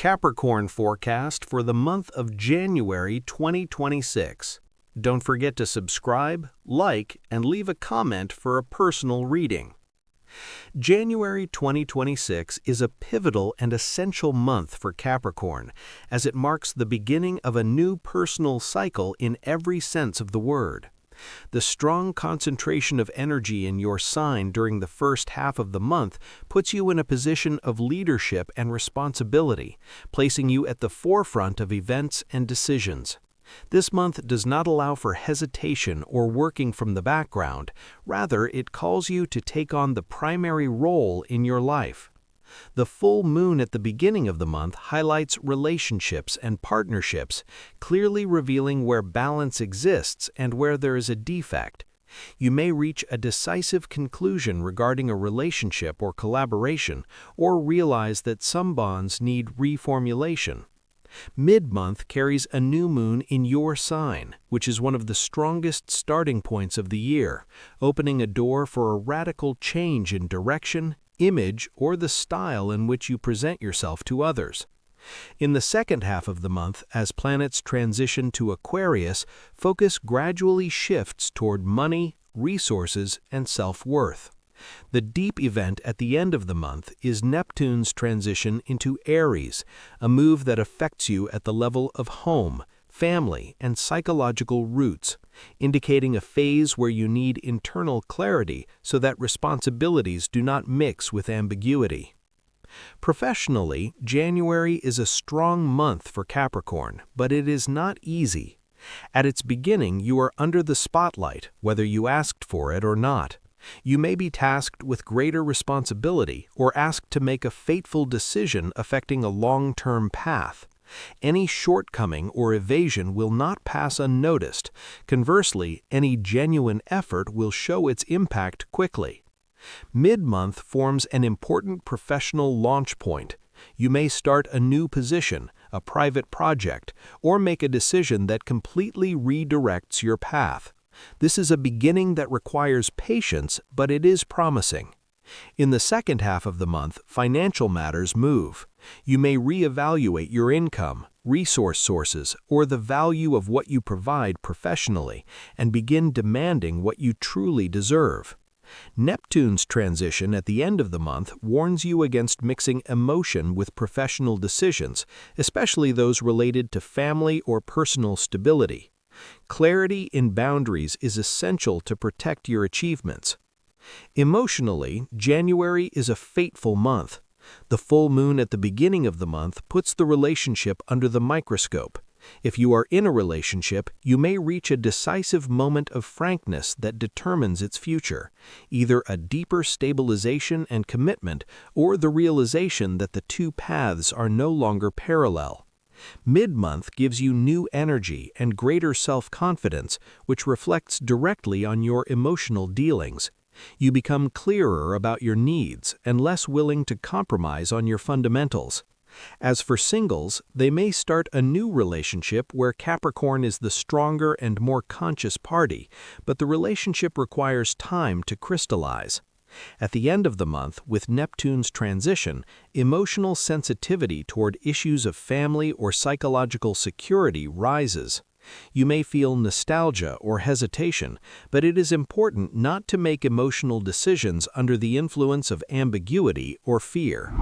Capricorn forecast for the month of January 2026. Don't forget to subscribe, like, and leave a comment for a personal reading. January 2026 is a pivotal and essential month for Capricorn, as it marks the beginning of a new personal cycle in every sense of the word. The strong concentration of energy in your sign during the first half of the month puts you in a position of leadership and responsibility, placing you at the forefront of events and decisions. This month does not allow for hesitation or working from the background. Rather, it calls you to take on the primary role in your life. The full moon at the beginning of the month highlights relationships and partnerships, clearly revealing where balance exists and where there is a defect. You may reach a decisive conclusion regarding a relationship or collaboration, or realize that some bonds need reformulation. Mid-month carries a new moon in your sign, which is one of the strongest starting points of the year, opening a door for a radical change in direction, image, or the style in which you present yourself to others. In the second half of the month, as planets transition to Aquarius, focus gradually shifts toward money, resources, and self-worth. The deep event at the end of the month is Neptune's transition into Aries, a move that affects you at the level of home, family, and psychological roots, indicating a phase where you need internal clarity so that responsibilities do not mix with ambiguity. Professionally, January is a strong month for Capricorn, but it is not easy. At its beginning, you are under the spotlight, whether you asked for it or not. You may be tasked with greater responsibility or asked to make a fateful decision affecting a long-term path. Any shortcoming or evasion will not pass unnoticed. Conversely, any genuine effort will show its impact quickly. Mid-month forms an important professional launch point. You may start a new position, a private project, or make a decision that completely redirects your path. This is a beginning that requires patience, but it is promising. In the second half of the month, financial matters move. You may reevaluate your income, resource sources, or the value of what you provide professionally, and begin demanding what you truly deserve. Neptune's transition at the end of the month warns you against mixing emotion with professional decisions, especially those related to family or personal stability. Clarity in boundaries is essential to protect your achievements. Emotionally, January is a fateful month. The full moon at the beginning of the month puts the relationship under the microscope. If you are in a relationship, you may reach a decisive moment of frankness that determines its future, either a deeper stabilization and commitment or the realization that the two paths are no longer parallel. Mid-month gives you new energy and greater self-confidence, which reflects directly on your emotional dealings. You become clearer about your needs and less willing to compromise on your fundamentals. As for singles, they may start a new relationship where Capricorn is the stronger and more conscious party, but the relationship requires time to crystallize. At the end of the month, with Neptune's transition, emotional sensitivity toward issues of family or psychological security rises. You may feel nostalgia or hesitation, but it is important not to make emotional decisions under the influence of ambiguity or fear.